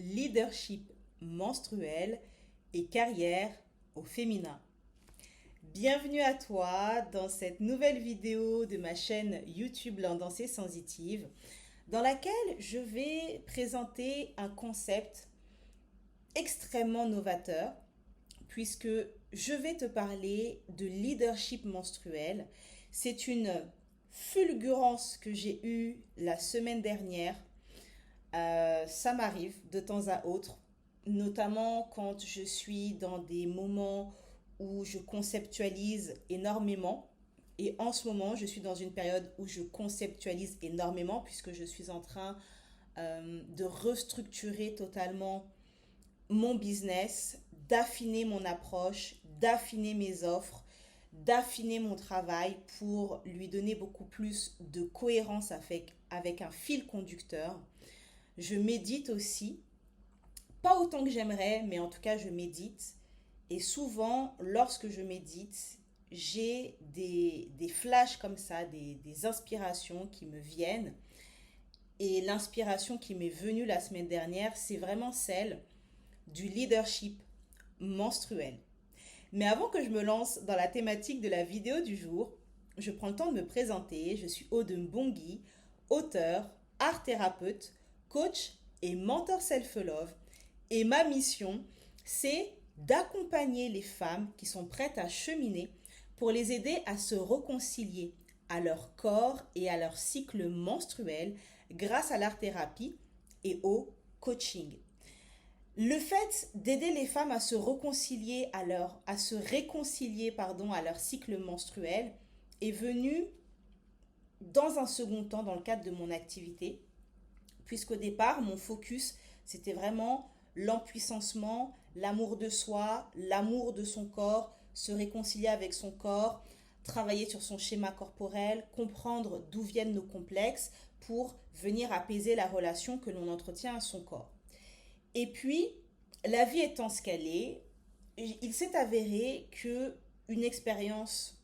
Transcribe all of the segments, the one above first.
leadership menstruel et carrière au féminin. Bienvenue à toi dans cette nouvelle vidéo de ma chaîne YouTube L'Endance Sensitive, dans laquelle je vais présenter un concept extrêmement novateur, puisque je vais te parler de leadership menstruel. C'est une fulgurance que j'ai eue la semaine dernière. Ça m'arrive de temps à autre, notamment quand je suis dans des moments où je conceptualise énormément. Et en ce moment, je suis dans une période où je conceptualise énormément puisque je suis en train de restructurer totalement mon business, d'affiner mon approche, d'affiner mes offres, d'affiner mon travail pour lui donner beaucoup plus de cohérence avec un fil conducteur. Je médite aussi, pas autant que j'aimerais, mais en tout cas je médite. Et souvent, lorsque je médite, j'ai des flashs comme ça, des inspirations qui me viennent. Et l'inspiration qui m'est venue la semaine dernière, c'est vraiment celle du leadership menstruel. Mais avant que je me lance dans la thématique de la vidéo du jour, je prends le temps de me présenter. Je suis Aude Mbongi, auteure, art thérapeute, coach et mentor self-love. Et ma mission, c'est d'accompagner les femmes qui sont prêtes à cheminer pour les aider à se réconcilier à leur corps et à leur cycle menstruel grâce à l'art thérapie et au coaching. Le fait d'aider les femmes à se réconcilier à leur cycle menstruel est venu dans un second temps dans le cadre de mon activité, puisqu'au départ, mon focus, c'était vraiment l'empuissancement, l'amour de soi, l'amour de son corps, se réconcilier avec son corps, travailler sur son schéma corporel, comprendre d'où viennent nos complexes pour venir apaiser la relation que l'on entretient à son corps. Et puis, la vie étant ce qu'elle est, il s'est avéré que une expérience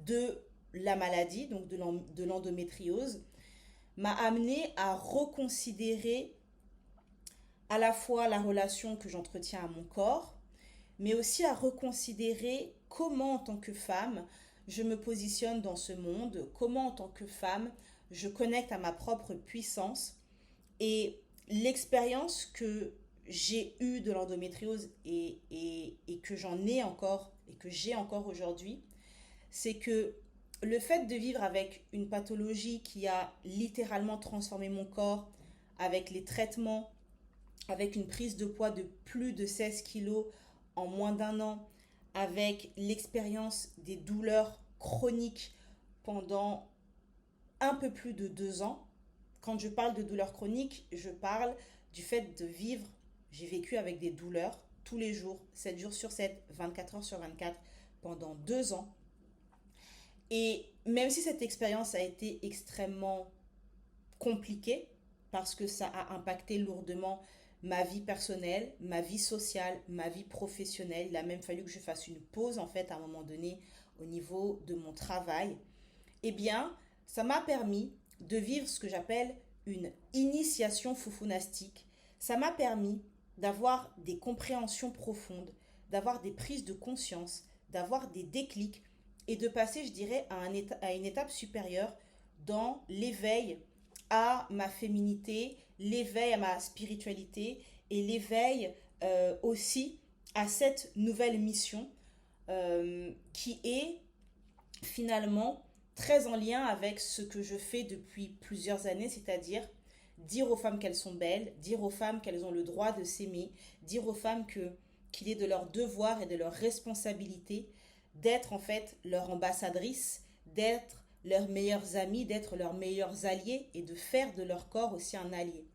de la maladie, donc de l'endométriose, m'a amené à reconsidérer à la fois la relation que j'entretiens à mon corps, mais aussi à reconsidérer comment en tant que femme je me positionne dans ce monde, comment en tant que femme je connecte à ma propre puissance. Et l'expérience que j'ai eue de l'endométriose et que j'en ai encore et que j'ai encore aujourd'hui, c'est que le fait de vivre avec une pathologie qui a littéralement transformé mon corps, avec les traitements, avec une prise de poids de plus de 16 kilos en moins d'un an, avec l'expérience des douleurs chroniques pendant un peu plus de 2 ans. Quand je parle de douleurs chroniques, je parle du fait de vivre, j'ai vécu avec des douleurs tous les jours, 7 jours sur 7, 24 heures sur 24, pendant 2 ans. Et même si cette expérience a été extrêmement compliquée, parce que ça a impacté lourdement ma vie personnelle, ma vie sociale, ma vie professionnelle, il a même fallu que je fasse une pause en fait à un moment donné au niveau de mon travail, eh bien, ça m'a permis de vivre ce que j'appelle une initiation foufounastique. Ça m'a permis d'avoir des compréhensions profondes, d'avoir des prises de conscience, d'avoir des déclics et de passer, je dirais, à une étape supérieure dans l'éveil à ma féminité, l'éveil à ma spiritualité et l'éveil aussi à cette nouvelle mission qui est finalement très en lien avec ce que je fais depuis plusieurs années, c'est-à-dire dire aux femmes qu'elles sont belles, dire aux femmes qu'elles ont le droit de s'aimer, dire aux femmes qu'il est de leur devoir et de leur responsabilité d'être en fait leur ambassadrice, d'être leurs meilleurs amis, d'être leurs meilleurs alliés et de faire de leur corps aussi un allié.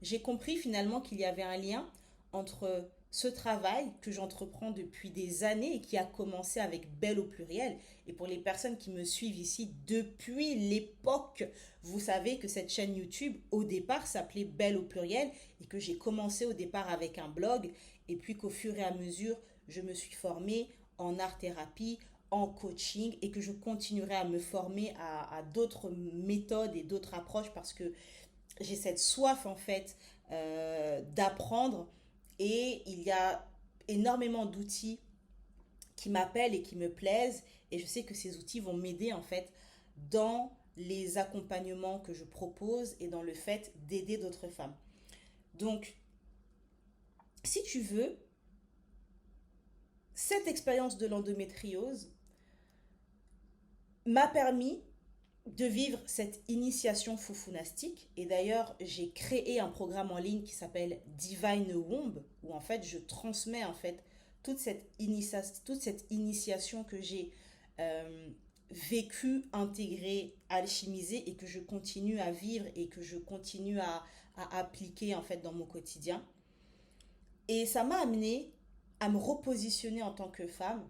J'ai compris finalement qu'il y avait un lien entre ce travail que j'entreprends depuis des années et qui a commencé avec Belle au pluriel. Et pour les personnes qui me suivent ici depuis l'époque, vous savez que cette chaîne YouTube au départ s'appelait Belle au pluriel et que j'ai commencé au départ avec un blog et puis qu'au fur et à mesure, je me suis formée en art-thérapie, en coaching et que je continuerai à me former à d'autres méthodes et d'autres approches parce que j'ai cette soif en fait d'apprendre et il y a énormément d'outils qui m'appellent et qui me plaisent et je sais que ces outils vont m'aider en fait dans les accompagnements que je propose et dans le fait d'aider d'autres femmes. Donc, si tu veux, cette expérience de l'endométriose m'a permis de vivre cette initiation foufounastique. Et d'ailleurs, j'ai créé un programme en ligne qui s'appelle Divine Womb, où en fait, je transmets en fait toute cette initiation que j'ai vécue, intégrée, alchimisée et que je continue à vivre et que je continue à appliquer en fait dans mon quotidien. Et ça m'a amené à me repositionner en tant que femme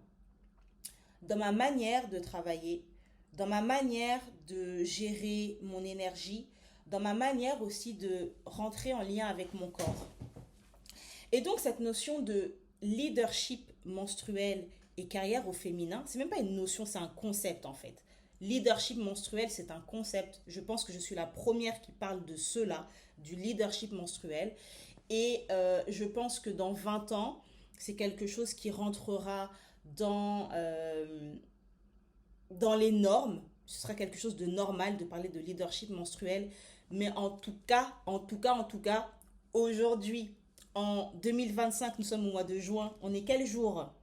dans ma manière de travailler, dans ma manière de gérer mon énergie, dans ma manière aussi de rentrer en lien avec mon corps. Et donc cette notion de leadership menstruel et carrière au féminin, c'est même pas une notion, c'est un concept en fait. Leadership menstruel, c'est un concept. Je pense que je suis la première qui parle de cela, du leadership menstruel. Et je pense que dans 20 ans, c'est quelque chose qui rentrera dans les normes. Ce sera quelque chose de normal de parler de leadership menstruel. Mais en tout cas, aujourd'hui, en 2025, nous sommes au mois de juin. On est quel jour?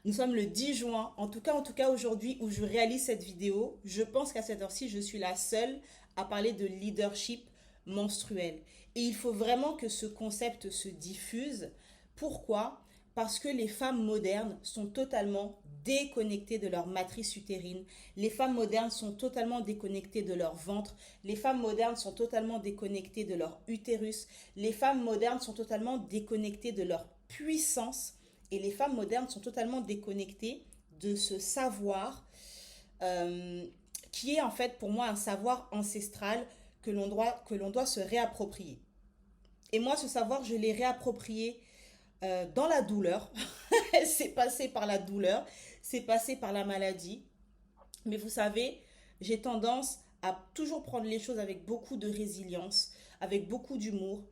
Nous sommes le 10 juin. En tout cas, aujourd'hui où je réalise cette vidéo, je pense qu'à cette heure-ci, je suis la seule à parler de leadership menstruel. Et il faut vraiment que ce concept se diffuse. Pourquoi? Parce que les femmes modernes sont totalement déconnectées de leur matrice utérine. Les femmes modernes sont totalement déconnectées de leur ventre. Les femmes modernes sont totalement déconnectées de leur utérus. Les femmes modernes sont totalement déconnectées de leur puissance. Et les femmes modernes sont totalement déconnectées de ce savoir qui est en fait pour moi un savoir ancestral que l'on doit se réapproprier. Et moi, ce savoir, je l'ai réapproprié dans la douleur. C'est passé par la douleur, c'est passé par la maladie. Mais vous savez, j'ai tendance à toujours prendre les choses avec beaucoup de résilience, avec beaucoup d'humour.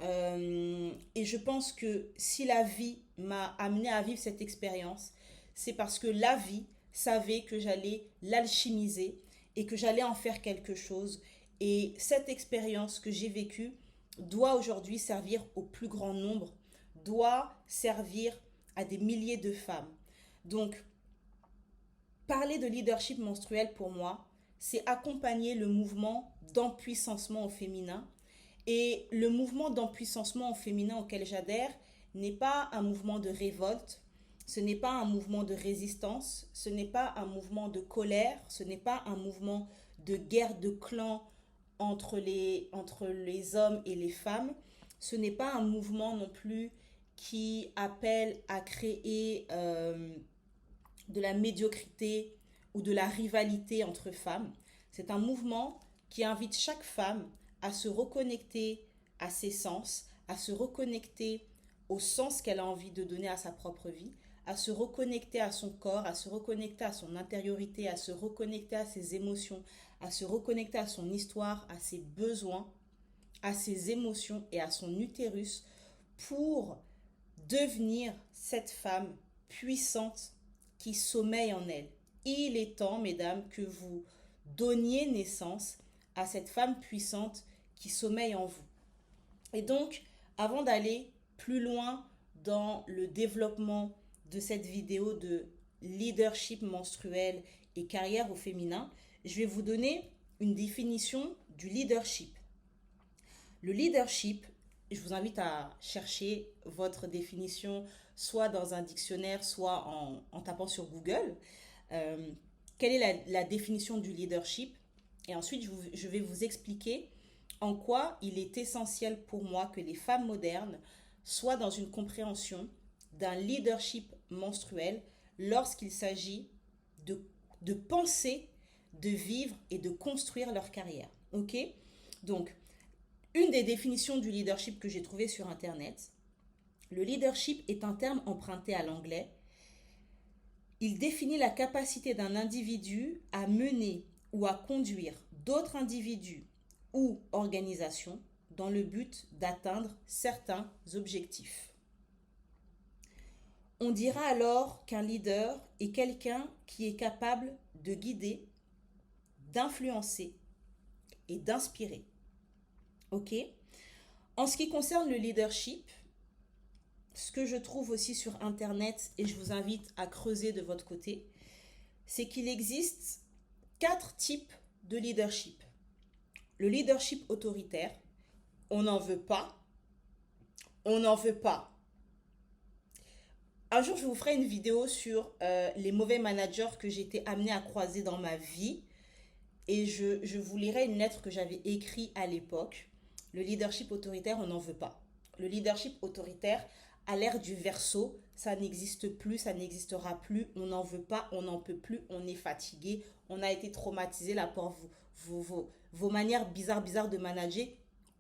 Et je pense que si la vie m'a amené à vivre cette expérience, c'est parce que la vie savait que j'allais l'alchimiser et que j'allais en faire quelque chose. Et cette expérience que j'ai vécue doit aujourd'hui servir au plus grand nombre, doit servir à des milliers de femmes. Donc, parler de leadership menstruel pour moi, c'est accompagner le mouvement d'empuissancement au féminin. Et le mouvement d'empuissancement au féminin auquel j'adhère n'est pas un mouvement de révolte, ce n'est pas un mouvement de résistance, ce n'est pas un mouvement de colère, ce n'est pas un mouvement de guerre de clans entre les hommes et les femmes. Ce n'est pas un mouvement non plus qui appelle à créer de la médiocrité ou de la rivalité entre femmes. C'est un mouvement qui invite chaque femme à se reconnecter à ses sens, à se reconnecter au sens qu'elle a envie de donner à sa propre vie, à se reconnecter à son corps, à se reconnecter à son intériorité, à se reconnecter à ses émotions, à se reconnecter à son histoire, à ses besoins, à ses émotions et à son utérus pour devenir cette femme puissante qui sommeille en elle. Il est temps, mesdames, que vous donniez naissance à cette femme puissante qui sommeille en vous. Et donc, avant d'aller plus loin dans le développement de cette vidéo de leadership menstruel et carrière au féminin, je vais vous donner une définition du leadership. Le leadership, je vous invite à chercher votre définition soit dans un dictionnaire, soit en tapant sur Google. Quelle est la définition du leadership? Et ensuite, je vais vous expliquer en quoi il est essentiel pour moi que les femmes modernes soient dans une compréhension d'un leadership menstruel lorsqu'il s'agit de penser, de vivre et de construire leur carrière. Ok? Donc, une des définitions du leadership que j'ai trouvée sur Internet, le leadership est un terme emprunté à l'anglais. Il définit la capacité d'un individu à mener ou à conduire d'autres individus ou organisation dans le but d'atteindre certains objectifs. On dira alors qu'un leader est quelqu'un qui est capable de guider, d'influencer et d'inspirer. Ok? En ce qui concerne le leadership, ce que je trouve aussi sur Internet, et je vous invite à creuser de votre côté, c'est qu'il existe 4 types de leadership. Le leadership autoritaire, on n'en veut pas, on n'en veut pas. Un jour, je vous ferai une vidéo sur les mauvais managers que j'ai été amenée à croiser dans ma vie. Et je vous lirai une lettre que j'avais écrite à l'époque. Le leadership autoritaire, on n'en veut pas. Le leadership autoritaire, à l'ère du Verseau, ça n'existe plus, ça n'existera plus. On n'en veut pas, on n'en peut plus, on est fatigué, on a été traumatisé là par vos manières bizarres de manager.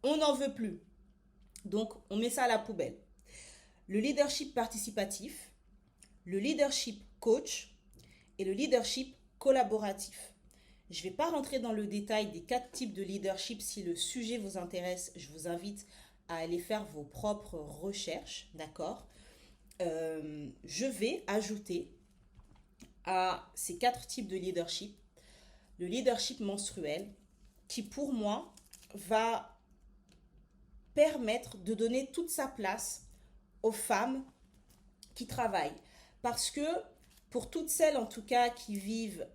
On n'en veut plus. Donc, on met ça à la poubelle. Le leadership participatif, le leadership coach et le leadership collaboratif. Je ne vais pas rentrer dans le détail des 4 types de leadership. Si le sujet vous intéresse, je vous invite à aller faire vos propres recherches, d'accord? Je vais ajouter à ces 4 types de leadership le leadership menstruel qui, pour moi, va permettre de donner toute sa place aux femmes qui travaillent. Parce que pour toutes celles, en tout cas, qui vivent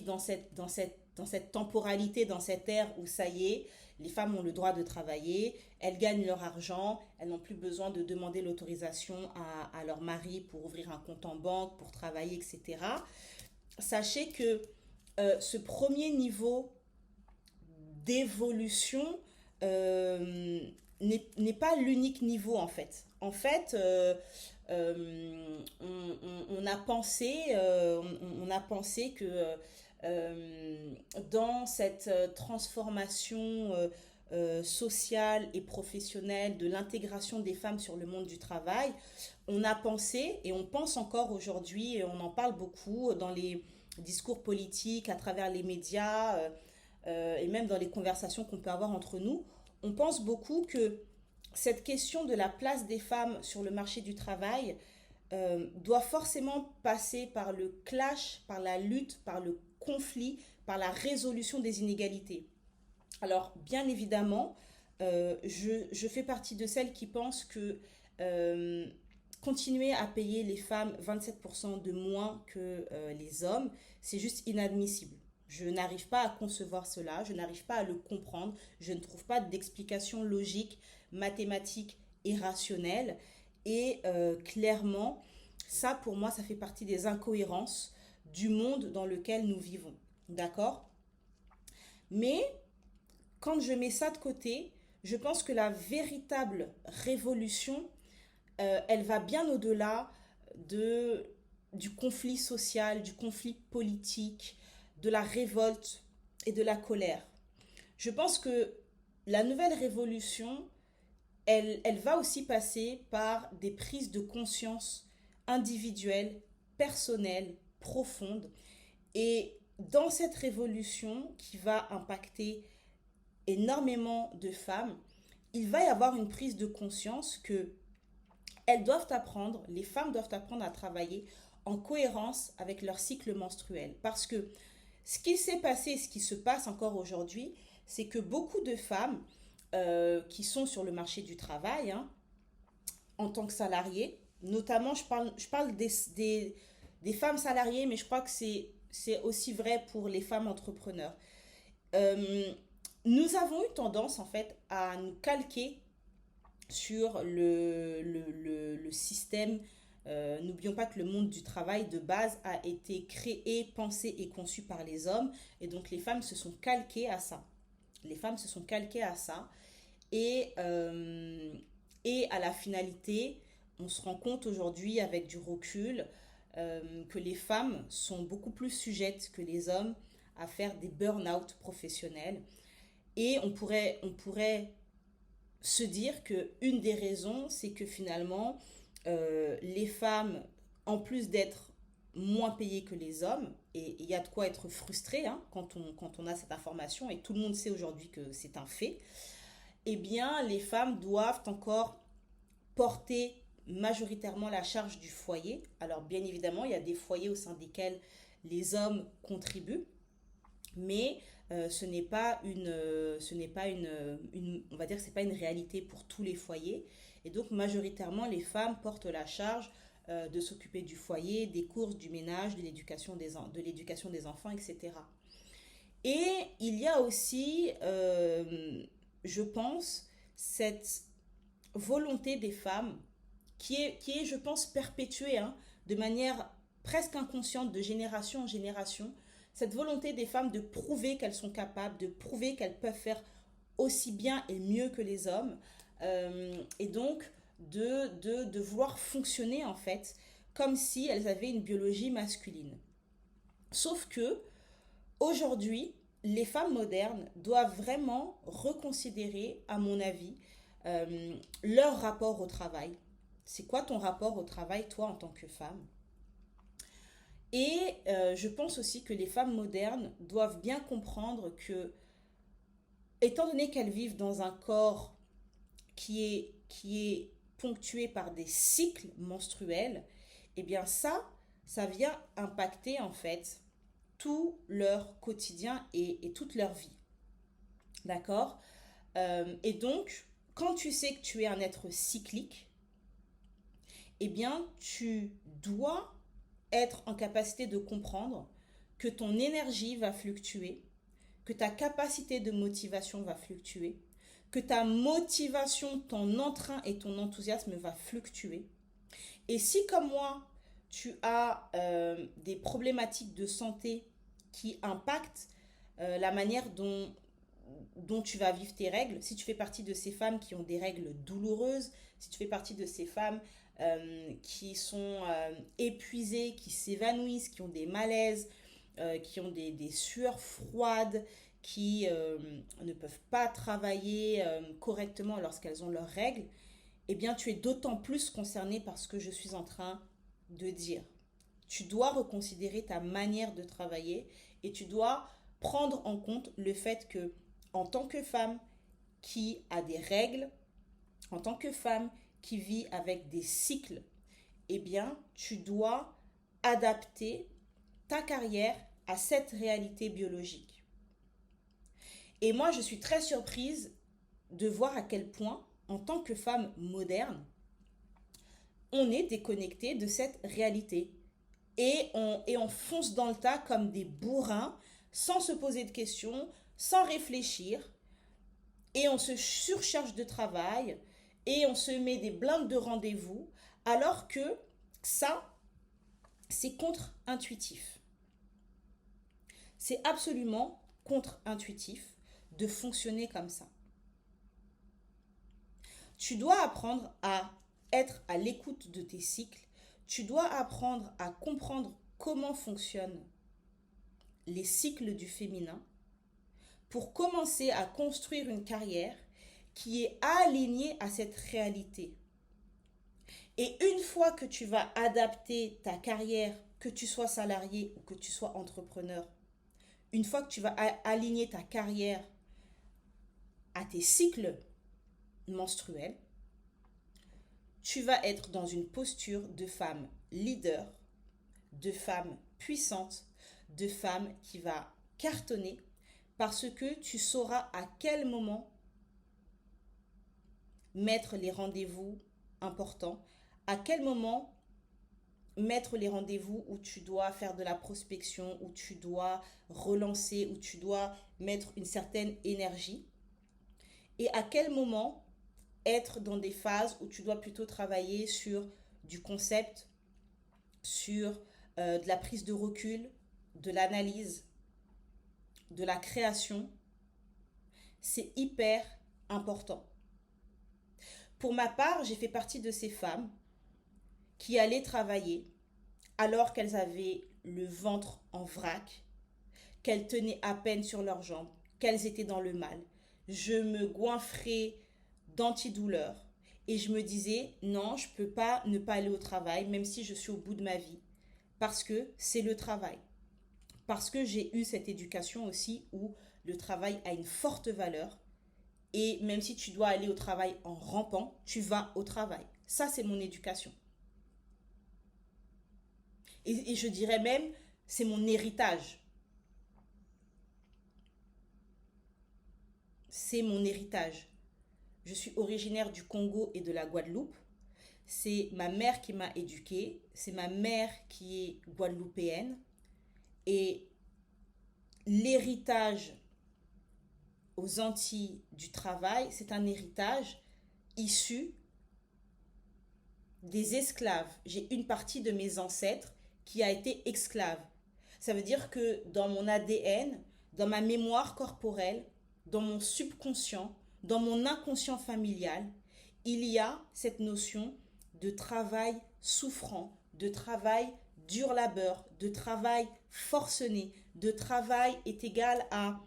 dans cette temporalité, dans cette ère où ça y est, les femmes ont le droit de travailler, elles gagnent leur argent, elles n'ont plus besoin de demander l'autorisation à leur mari pour ouvrir un compte en banque, pour travailler, etc. Sachez que ce premier niveau d'évolution n'est pas l'unique niveau en fait. En fait, on a pensé que dans cette transformation sociale et professionnelle de l'intégration des femmes sur le monde du travail, on a pensé et on pense encore aujourd'hui, et on en parle beaucoup dans les discours politiques, à travers les médias et même dans les conversations qu'on peut avoir entre nous, on pense beaucoup que cette question de la place des femmes sur le marché du travail doit forcément passer par le clash, par la lutte, par le conflit, par la résolution des inégalités. Alors, bien évidemment, je fais partie de celles qui pensent que continuer à payer les femmes 27% de moins que les hommes, c'est juste inadmissible. Je n'arrive pas à concevoir cela, je n'arrive pas à le comprendre, je ne trouve pas d'explication logique, mathématique et rationnelle. Et clairement, ça pour moi, ça fait partie des incohérences du monde dans lequel nous vivons. D'accord? Mais quand je mets ça de côté, je pense que la véritable révolution, elle va bien au-delà du conflit social, du conflit politique, de la révolte et de la colère. Je pense que la nouvelle révolution, elle va aussi passer par des prises de conscience individuelles, personnelles, profondes. Et dans cette révolution qui va impacter énormément de femmes, il va y avoir une prise de conscience que elles doivent apprendre, les femmes doivent apprendre à travailler en cohérence avec leur cycle menstruel. Parce que ce qui s'est passé, ce qui se passe encore aujourd'hui, c'est que beaucoup de femmes qui sont sur le marché du travail, en tant que salariées, notamment je parle des femmes salariées, mais je crois que c'est aussi vrai pour les femmes entrepreneurs. Nous avons eu tendance en fait à nous calquer sur le système. N'oublions pas que le monde du travail de base a été créé, pensé et conçu par les hommes. Et donc les femmes se sont calquées à ça. Les femmes se sont calquées à ça. Et à la finalité, on se rend compte aujourd'hui avec du recul que les femmes sont beaucoup plus sujettes que les hommes à faire des burn-out professionnels. Et on pourrait se dire qu'une des raisons, c'est que finalement, les femmes, en plus d'être moins payées que les hommes, et il y a de quoi être frustré hein, quand on a cette information, et tout le monde sait aujourd'hui que c'est un fait, eh bien, les femmes doivent encore porter majoritairement la charge du foyer. Alors, bien évidemment, il y a des foyers au sein desquels les hommes contribuent, mais ce n'est pas on va dire que c'est pas une réalité pour tous les foyers. Et donc, majoritairement, les femmes portent la charge de s'occuper du foyer, des courses, du ménage, de l'éducation des enfants, etc. Et il y a aussi, je pense, cette volonté des femmes qui est, je pense, perpétuée hein, de manière presque inconsciente de génération en génération, cette volonté des femmes de prouver qu'elles sont capables, de prouver qu'elles peuvent faire aussi bien et mieux que les hommes, et donc de vouloir fonctionner en fait comme si elles avaient une biologie masculine. Sauf que aujourd'hui, les femmes modernes doivent vraiment reconsidérer, à mon avis, leur rapport au travail. C'est quoi ton rapport au travail, toi, en tant que femme? Et je pense aussi que les femmes modernes doivent bien comprendre que, étant donné qu'elles vivent dans un corps qui est ponctué par des cycles menstruels, eh bien ça vient impacter en fait tout leur quotidien et toute leur vie. D'accord? Et donc, quand tu sais que tu es un être cyclique, eh bien, tu dois être en capacité de comprendre que ton énergie va fluctuer, que ta capacité de motivation va fluctuer, que ta motivation, ton entrain et ton enthousiasme va fluctuer. Et si, comme moi, tu as des problématiques de santé qui impactent la manière dont tu vas vivre tes règles, si tu fais partie de ces femmes qui ont des règles douloureuses, si tu fais partie de ces femmes qui sont épuisées, qui s'évanouissent, qui ont des malaises, qui ont des sueurs froides, qui ne peuvent pas travailler correctement lorsqu'elles ont leurs règles, eh bien tu es d'autant plus concerné par ce que je suis en train de dire. Tu dois reconsidérer ta manière de travailler et tu dois prendre en compte le fait que, en tant que femme qui a des règles, en tant que femme qui vit avec des cycles, eh bien, tu dois adapter ta carrière à cette réalité biologique. Et moi, je suis très surprise de voir à quel point, en tant que femme moderne, on est déconnecté de cette réalité. Et on fonce dans le tas comme des bourrins, sans se poser de questions, sans réfléchir, et on se surcharge de travail, et on se met des blindes de rendez-vous, alors que ça, c'est contre-intuitif. C'est absolument contre-intuitif de fonctionner comme ça. Tu dois apprendre à être à l'écoute de tes cycles. Tu dois apprendre à comprendre comment fonctionnent les cycles du féminin pour commencer à construire une carrière qui est alignée à cette réalité. Et une fois que tu vas adapter ta carrière, que tu sois salarié ou que tu sois entrepreneur, une fois que tu vas aligner ta carrière à tes cycles menstruels, tu vas être dans une posture de femme leader, de femme puissante, de femme qui va cartonner parce que tu sauras à quel moment mettre les rendez-vous importants, à quel moment mettre les rendez-vous où tu dois faire de la prospection, où tu dois relancer, où tu dois mettre une certaine énergie, et à quel moment être dans des phases où tu dois plutôt travailler sur du concept, sur de la prise de recul, de l'analyse, de la création. C'est hyper important. Pour ma part, j'ai fait partie de ces femmes qui allaient travailler alors qu'elles avaient le ventre en vrac, qu'elles tenaient à peine sur leurs jambes, qu'elles étaient dans le mal. Je me goinfrais d'antidouleurs et je me disais non, je ne peux pas ne pas aller au travail même si je suis au bout de ma vie parce que c'est le travail. parce que j'ai eu cette éducation aussi où le travail a une forte valeur. Et même si tu dois aller au travail en rampant, tu vas au travail. Ça, c'est mon éducation. Et je dirais même, c'est mon héritage. C'est mon héritage. Je suis originaire du Congo et de la Guadeloupe. C'est ma mère qui m'a éduquée. C'est ma mère qui est guadeloupéenne. Et l'héritage aux Antilles du travail, c'est un héritage issu des esclaves. J'ai une partie de mes ancêtres qui a été esclave. Ça veut dire que dans mon ADN, dans ma mémoire corporelle, dans mon subconscient, dans mon inconscient familial, il y a cette notion de travail souffrant, de travail dur labeur, de travail forcené, de travail est égal à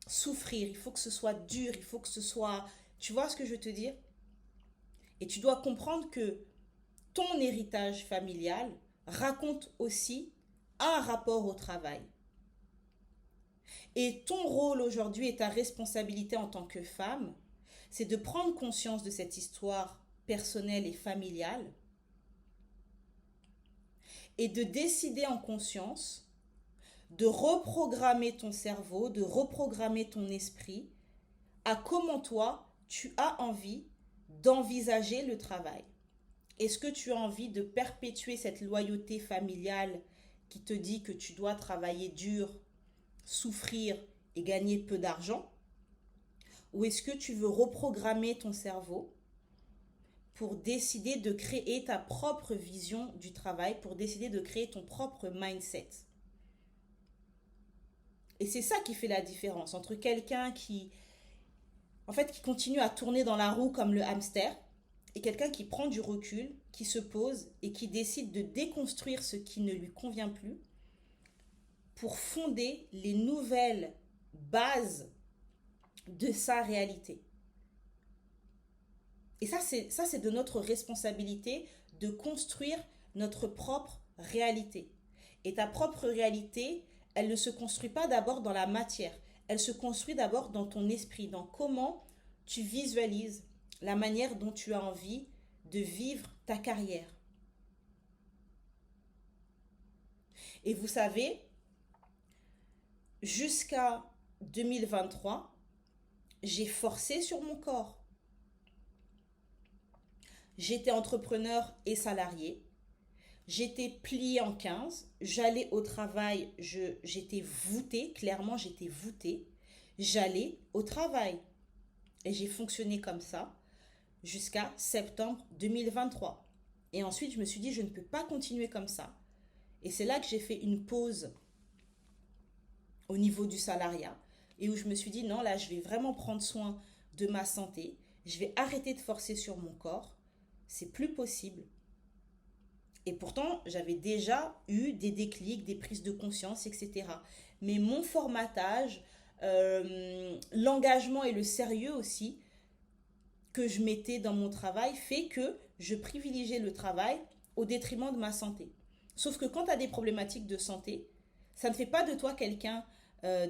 souffrir. Il faut que ce soit dur, il faut que ce soit... Tu vois ce que je veux te dire? Et tu dois comprendre que ton héritage familial raconte aussi un rapport au travail. Et ton rôle aujourd'hui et ta responsabilité en tant que femme, c'est de prendre conscience de cette histoire personnelle et familiale et de décider en conscience de reprogrammer ton cerveau, de reprogrammer ton esprit à comment toi, tu as envie d'envisager le travail. Est-ce que tu as envie de perpétuer cette loyauté familiale qui te dit que tu dois travailler dur, souffrir et gagner peu d'argent? Ou est-ce que tu veux reprogrammer ton cerveau pour décider de créer ta propre vision du travail, pour décider de créer ton propre mindset? Et c'est ça qui fait la différence entre quelqu'un qui continue à tourner dans la roue comme le hamster et quelqu'un qui prend du recul, qui se pose et qui décide de déconstruire ce qui ne lui convient plus pour fonder les nouvelles bases de sa réalité. Et ça, c'est de notre responsabilité de construire notre propre réalité. Et ta propre réalité, elle ne se construit pas d'abord dans la matière. Elle se construit d'abord dans ton esprit, dans comment tu visualises la manière dont tu as envie de vivre ta carrière. Et vous savez, jusqu'à 2023, j'ai forcé sur mon corps. J'étais entrepreneur et salarié. J'étais pliée en 15. J'allais au travail. J'étais voûtée. Clairement, j'étais voûtée. J'allais au travail. Et j'ai fonctionné comme ça jusqu'à septembre 2023. Et ensuite, je me suis dit, je ne peux pas continuer comme ça. Et c'est là que j'ai fait une pause au niveau du salariat et où je me suis dit, non, là, je vais vraiment prendre soin de ma santé. Je vais arrêter de forcer sur mon corps. C'est plus possible. Et pourtant, j'avais déjà eu des déclics, des prises de conscience, etc. Mais mon formatage, l'engagement et le sérieux aussi que je mettais dans mon travail fait que je privilégiais le travail au détriment de ma santé. Sauf que quand tu as des problématiques de santé, ça ne fait pas de toi quelqu'un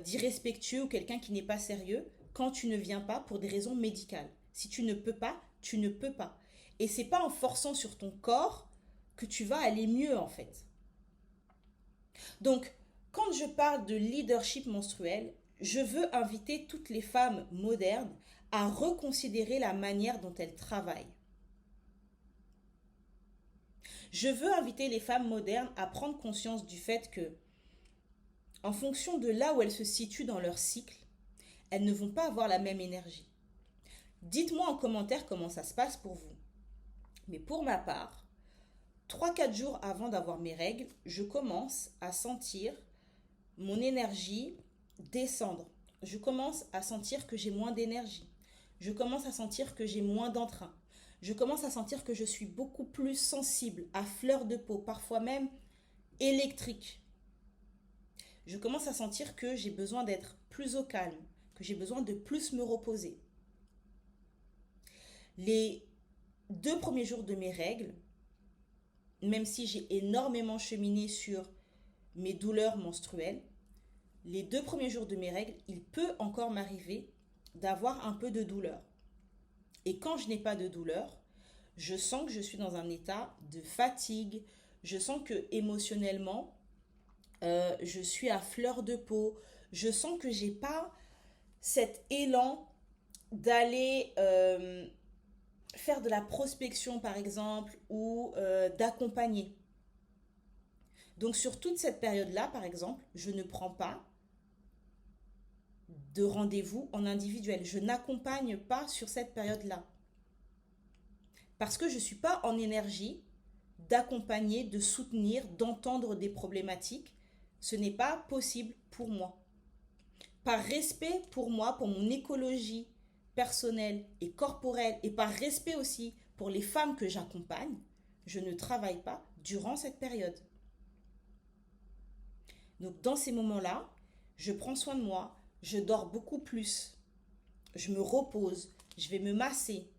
d'irrespectueux ou quelqu'un qui n'est pas sérieux quand tu ne viens pas pour des raisons médicales. Si tu ne peux pas, tu ne peux pas. Et c'est pas en forçant sur ton corps que tu vas aller mieux en fait. Donc, quand je parle de leadership menstruel, je veux inviter toutes les femmes modernes à reconsidérer la manière dont elles travaillent. Je veux inviter les femmes modernes à prendre conscience du fait que, en fonction de là où elles se situent dans leur cycle, elles ne vont pas avoir la même énergie. Dites-moi en commentaire comment ça se passe pour vous. Mais pour ma part, 3-4 jours avant d'avoir mes règles, je commence à sentir mon énergie descendre. Je commence à sentir que j'ai moins d'énergie. Je commence à sentir que j'ai moins d'entrain. Je commence à sentir que je suis beaucoup plus sensible, à fleur de peau, parfois même électrique. Je commence à sentir que j'ai besoin d'être plus au calme, que j'ai besoin de plus me reposer. Les 2 premiers jours de mes règles, même si j'ai énormément cheminé sur mes douleurs menstruelles, les 2 premiers jours de mes règles, il peut encore m'arriver d'avoir un peu de douleur. Et quand je n'ai pas de douleur, je sens que je suis dans un état de fatigue. Je sens que émotionnellement, je suis à fleur de peau. Je sens que j'ai pas cet élan d'aller faire de la prospection, par exemple, ou d'accompagner. Donc, sur toute cette période-là, par exemple, je ne prends pas de rendez-vous en individuel. Je n'accompagne pas sur cette période-là. Parce que je ne suis pas en énergie d'accompagner, de soutenir, d'entendre des problématiques. Ce n'est pas possible pour moi. Par respect pour moi, pour mon écologie personnelle et corporelle, et par respect aussi pour les femmes que j'accompagne, je ne travaille pas durant cette période. Donc dans ces moments-là, je prends soin de moi, je dors beaucoup plus, je me repose, je vais me masser,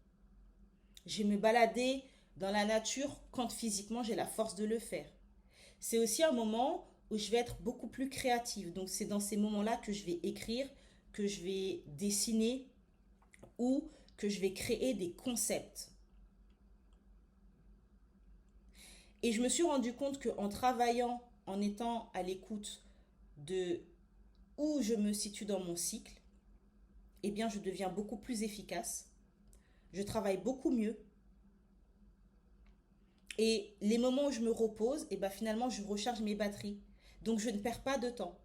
je vais me balader dans la nature quand physiquement j'ai la force de le faire. C'est aussi un moment où je vais être beaucoup plus créative. Donc c'est dans ces moments-là que je vais écrire, que je vais dessiner ou que je vais créer des concepts. Et je me suis rendu compte qu'en travaillant, en étant à l'écoute de où je me situe dans mon cycle, eh bien je deviens beaucoup plus efficace, je travaille beaucoup mieux. Et les moments où je me repose, eh bien finalement je recharge mes batteries. Donc je ne perds pas de temps.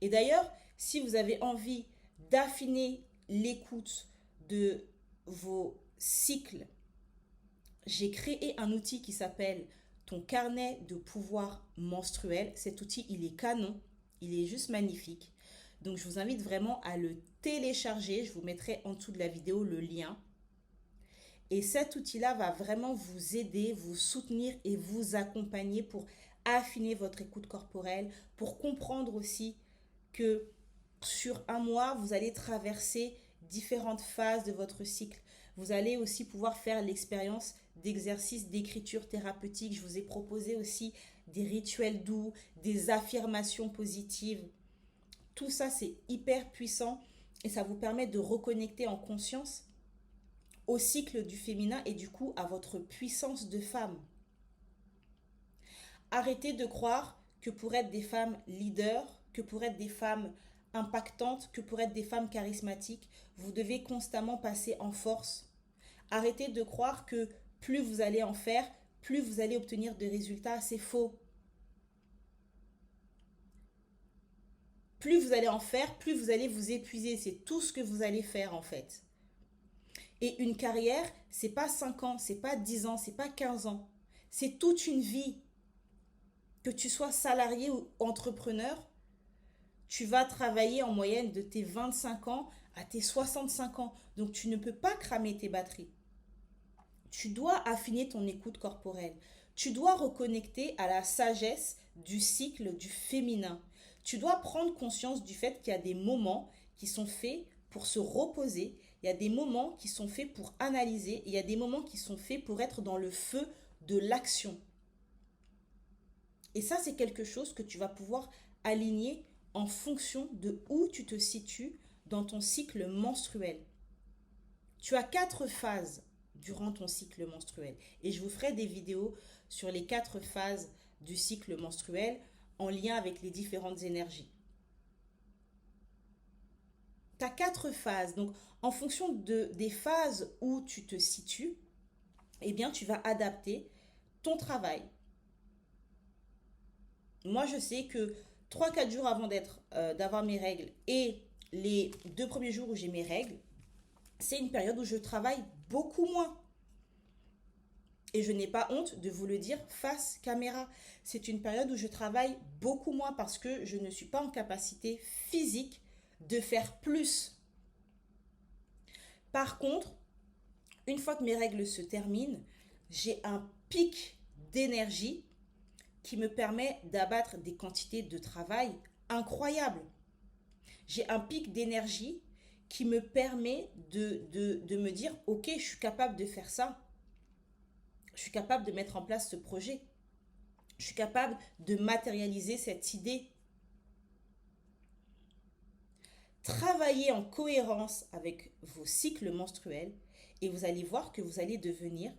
Et d'ailleurs, si vous avez envie d'affiner l'écoute de vos cycles, j'ai créé un outil qui s'appelle ton carnet de pouvoir menstruel. Cet outil, il est canon, il est juste magnifique. Donc je vous invite vraiment à le télécharger. Je vous mettrai en dessous de la vidéo le lien. Et cet outil-là va vraiment vous aider, vous soutenir et vous accompagner pour affiner votre écoute corporelle, pour comprendre aussi que sur un mois, vous allez traverser différentes phases de votre cycle. Vous allez aussi pouvoir faire l'expérience d'exercices d'écriture thérapeutique. Je vous ai proposé aussi des rituels doux, des affirmations positives. Tout ça, c'est hyper puissant et ça vous permet de reconnecter en conscience au cycle du féminin et du coup à votre puissance de femme. Arrêtez de croire que pour être des femmes leaders, que pour être des femmes impactantes, que pour être des femmes charismatiques, vous devez constamment passer en force. Arrêtez de croire que plus vous allez en faire, plus vous allez obtenir de résultats. C'est faux. Plus vous allez en faire, plus vous allez vous épuiser. C'est tout ce que vous allez faire en fait. Et une carrière, c'est pas 5 ans, c'est pas 10 ans, c'est pas 15 ans. C'est toute une vie. Que tu sois salarié ou entrepreneur, tu vas travailler en moyenne de tes 25 ans à tes 65 ans. Donc tu ne peux pas cramer tes batteries. Tu dois affiner ton écoute corporelle. Tu dois reconnecter à la sagesse du cycle du féminin. Tu dois prendre conscience du fait qu'il y a des moments qui sont faits pour se reposer. Il y a des moments qui sont faits pour analyser. Et il y a des moments qui sont faits pour être dans le feu de l'action. Et ça, c'est quelque chose que tu vas pouvoir aligner en fonction de où tu te situes dans ton cycle menstruel. Tu as 4 phases durant ton cycle menstruel. Et je vous ferai des vidéos sur les 4 phases du cycle menstruel en lien avec les différentes énergies. Tu as 4 phases. Donc, en fonction des phases où tu te situes, eh bien, tu vas adapter ton travail. Moi, je sais que 3-4 jours avant d'avoir mes règles et les 2 premiers jours où j'ai mes règles, c'est une période où je travaille beaucoup moins. Et je n'ai pas honte de vous le dire face caméra. C'est une période où je travaille beaucoup moins parce que je ne suis pas en capacité physique de faire plus. Par contre, une fois que mes règles se terminent, j'ai un pic d'énergie qui me permet d'abattre des quantités de travail incroyables. J'ai un pic d'énergie qui me permet de me dire « Ok, je suis capable de faire ça. Je suis capable de mettre en place ce projet. Je suis capable de matérialiser cette idée. Travaillez en cohérence avec vos cycles menstruels et vous allez voir que vous allez devenir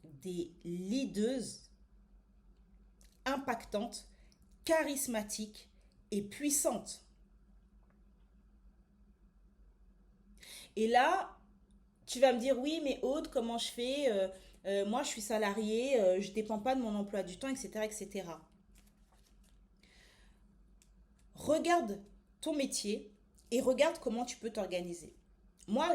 des leaders impactantes, charismatiques et puissantes. Et là, tu vas me dire, oui, mais Aude, comment je fais moi, je suis salariée, je ne dépends pas de mon emploi du temps, etc., etc. Regarde ton métier et regarde comment tu peux t'organiser. Moi,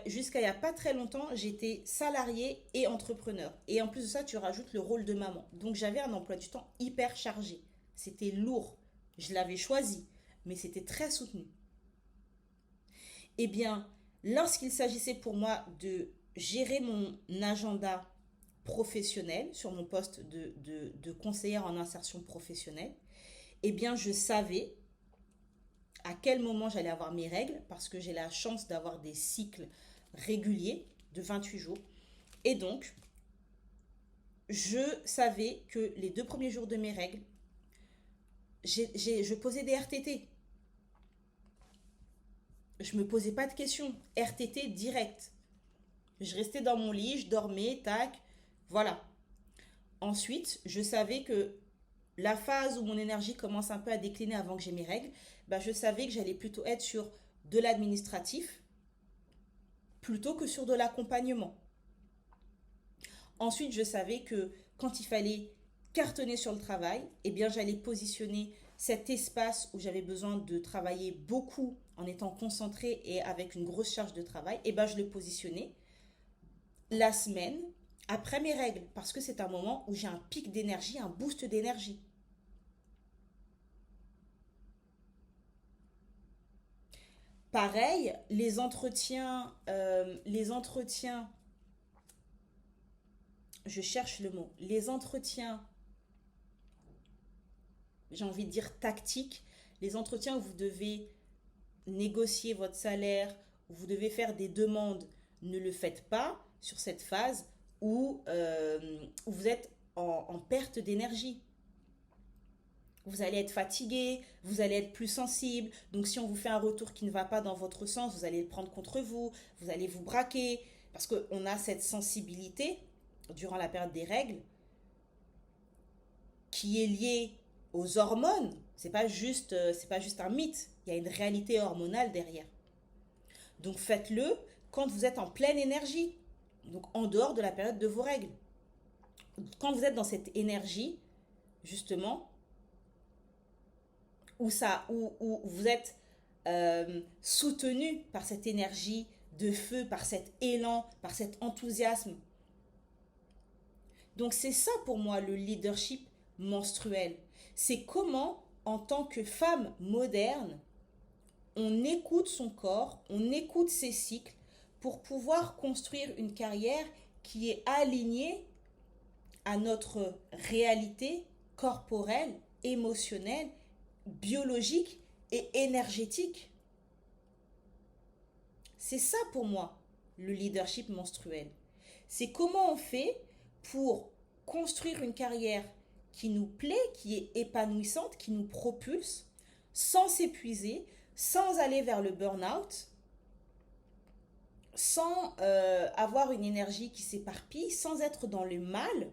jusqu'à il n'y a pas très longtemps, j'étais salariée et entrepreneur. Et en plus de ça, tu rajoutes le rôle de maman. Donc j'avais un emploi du temps hyper chargé. C'était lourd. Je l'avais choisi, mais c'était très soutenu. Eh bien, lorsqu'il s'agissait pour moi de gérer mon agenda professionnel sur mon poste de conseillère en insertion professionnelle, eh bien, je savais à quel moment j'allais avoir mes règles parce que j'ai la chance d'avoir des cycles réguliers de 28 jours. Et donc, je savais que les 2 premiers jours de mes règles, je posais des RTT. Je me posais pas de questions. RTT direct. Je restais dans mon lit, je dormais, tac, voilà. Ensuite, je savais que la phase où mon énergie commence un peu à décliner avant que j'ai mes règles, bah, je savais que j'allais plutôt être sur de l'administratif plutôt que sur de l'accompagnement. Ensuite, je savais que quand il fallait cartonner sur le travail, eh bien, j'allais positionner cet espace où j'avais besoin de travailler beaucoup en étant concentrée et avec une grosse charge de travail, eh ben, je le positionnais la semaine après mes règles parce que c'est un moment où j'ai un pic d'énergie, un boost d'énergie. Pareil, je cherche le mot, les entretiens, j'ai envie de dire tactiques, les entretiens où vous devez négocier votre salaire, où vous devez faire des demandes, ne le faites pas sur cette phase où vous êtes en perte d'énergie. Vous allez être fatigué, vous allez être plus sensible. Donc si on vous fait un retour qui ne va pas dans votre sens, vous allez le prendre contre vous, vous allez vous braquer. Parce qu'on a cette sensibilité durant la période des règles qui est liée aux hormones. C'est pas juste un mythe. Il y a une réalité hormonale derrière. Donc faites-le quand vous êtes en pleine énergie. Donc en dehors de la période de vos règles. Quand vous êtes dans cette énergie, justement, où vous êtes soutenu par cette énergie de feu, par cet élan, par cet enthousiasme. Donc c'est ça pour moi le leadership menstruel. C'est comment, en tant que femme moderne, on écoute son corps, on écoute ses cycles pour pouvoir construire une carrière qui est alignée à notre réalité corporelle, émotionnelle, biologique et énergétique. C'est ça pour moi, le leadership menstruel. C'est comment on fait pour construire une carrière qui nous plaît, qui est épanouissante, qui nous propulse, sans s'épuiser, sans aller vers le burn-out, sans avoir une énergie qui s'éparpille, sans être dans le mal,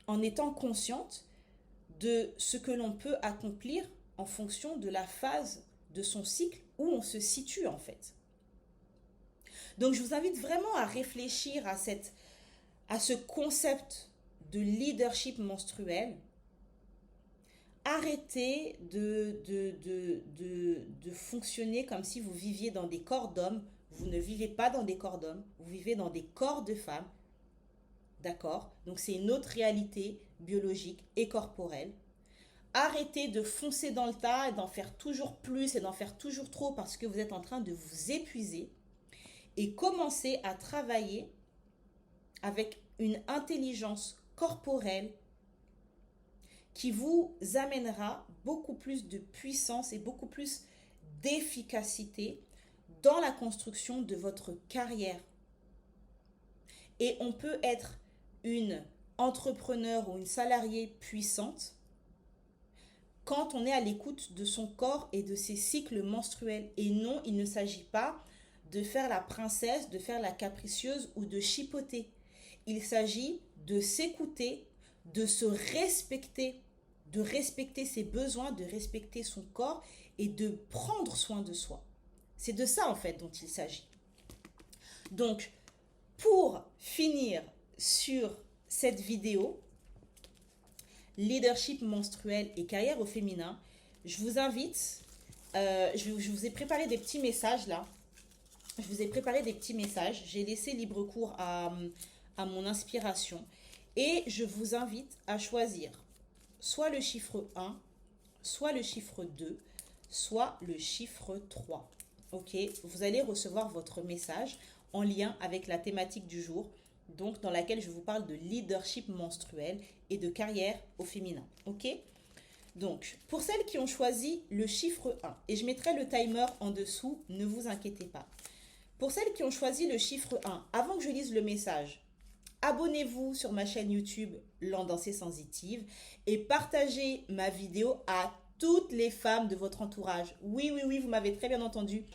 en étant consciente de ce que l'on peut accomplir en fonction de la phase de son cycle où on se situe en fait. Donc je vous invite vraiment à réfléchir à ce concept de leadership menstruel. Arrêtez de fonctionner comme si vous viviez dans des corps d'hommes. Vous ne vivez pas dans des corps d'hommes, vous vivez dans des corps de femmes. D'accord? Donc c'est une autre réalité biologique et corporelle. Arrêtez de foncer dans le tas et d'en faire toujours plus et d'en faire toujours trop parce que vous êtes en train de vous épuiser. Et commencez à travailler avec une intelligence corporelle qui vous amènera beaucoup plus de puissance et beaucoup plus d'efficacité dans la construction de votre carrière. Et on peut être une entrepreneur ou une salariée puissante quand on est à l'écoute de son corps et de ses cycles menstruels. Et non, il ne s'agit pas de faire la princesse, de faire la capricieuse ou de chipoter. Il s'agit de s'écouter, de se respecter, de respecter ses besoins, de respecter son corps et de prendre soin de soi. C'est de ça en fait dont il s'agit. Donc, pour finir sur cette vidéo, leadership menstruel et carrière au féminin, je vous invite, je vous ai préparé des petits messages là. Je vous ai préparé des petits messages. J'ai laissé libre cours à mon inspiration. Et je vous invite à choisir soit le chiffre 1, soit le chiffre 2, soit le chiffre 3. Ok, vous allez recevoir votre message en lien avec la thématique du jour, donc dans laquelle je vous parle de leadership menstruel et de carrière au féminin. Ok, donc pour celles qui ont choisi le chiffre 1, et je mettrai le timer en dessous, ne vous inquiétez pas. Pour celles qui ont choisi le chiffre 1, avant que je lise le message, abonnez-vous sur ma chaîne YouTube L'Endancée Sensitive et partagez ma vidéo à toutes les femmes de votre entourage. Oui, oui, oui, vous m'avez très bien entendu.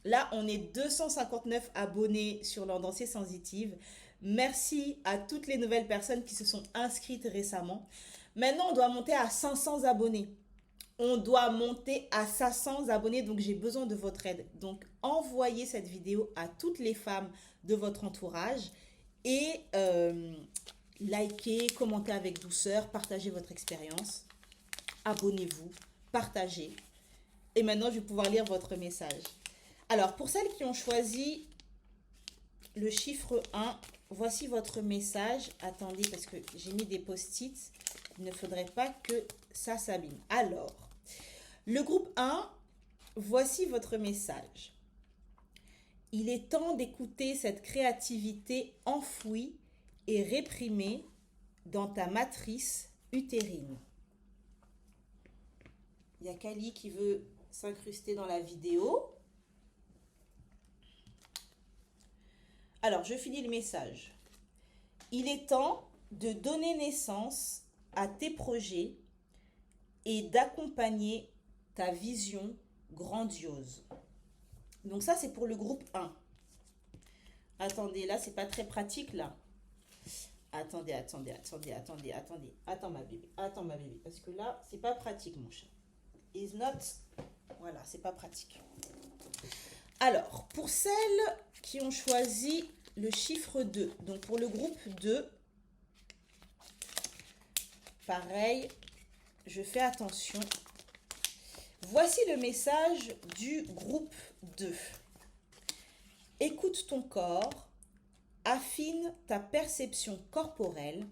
Là, on est 259 abonnés sur L'Endancée Sensitive. Merci à toutes les nouvelles personnes qui se sont inscrites récemment. Maintenant, on doit monter à 500 abonnés. On doit monter à 500 abonnés, donc j'ai besoin de votre aide. Donc, envoyez cette vidéo à toutes les femmes de votre entourage et likez, commentez avec douceur, partagez votre expérience, abonnez-vous, partagez. Et maintenant, je vais pouvoir lire votre message. Alors, pour celles qui ont choisi le chiffre 1, voici votre message. Attendez, parce que j'ai mis des post-it. Il ne faudrait pas que ça s'abîme. Alors, le groupe 1, voici votre message. Il est temps d'écouter cette créativité enfouie et réprimée dans ta matrice utérine. Il y a Kali qui veut s'incruster dans la vidéo. Alors, je finis le message. Il est temps de donner naissance à tes projets et d'accompagner ta vision grandiose. Donc ça, c'est pour le groupe 1. Attendez, là, c'est pas très pratique, là. Attendez. Attends, ma bébé. Attends, ma bébé. Parce que là, c'est pas pratique, mon chat. Is not... Voilà, c'est pas pratique. Alors, pour celles qui ont choisi le chiffre 2, donc pour le groupe 2, pareil, je fais attention. Voici le message du groupe 2. Écoute ton corps, affine ta perception corporelle,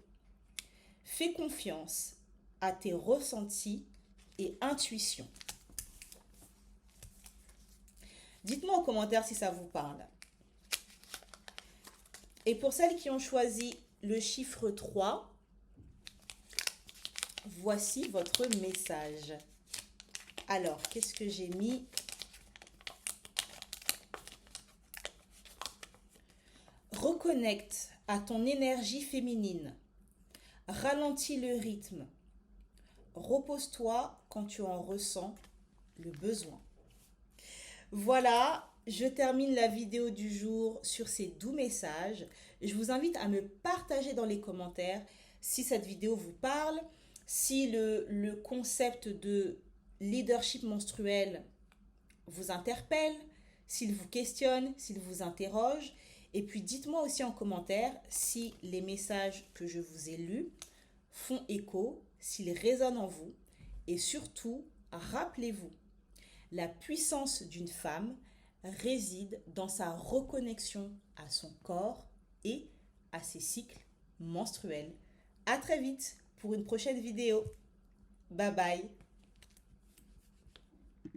fais confiance à tes ressentis et intuitions. Dites-moi en commentaire si ça vous parle. Et pour celles qui ont choisi le chiffre 3, voici votre message. Alors, qu'est-ce que j'ai mis? Reconnecte à ton énergie féminine. Ralentis le rythme. Repose-toi quand tu en ressens le besoin. Voilà, je termine la vidéo du jour sur ces doux messages. Je vous invite à me partager dans les commentaires si cette vidéo vous parle, si le concept de leadership menstruel vous interpelle, s'il vous questionne, s'il vous interroge. Et puis dites-moi aussi en commentaire si les messages que je vous ai lus font écho, s'ils résonnent en vous. Et surtout, rappelez-vous, la puissance d'une femme réside dans sa reconnexion à son corps et à ses cycles menstruels. À très vite pour une prochaine vidéo. Bye bye.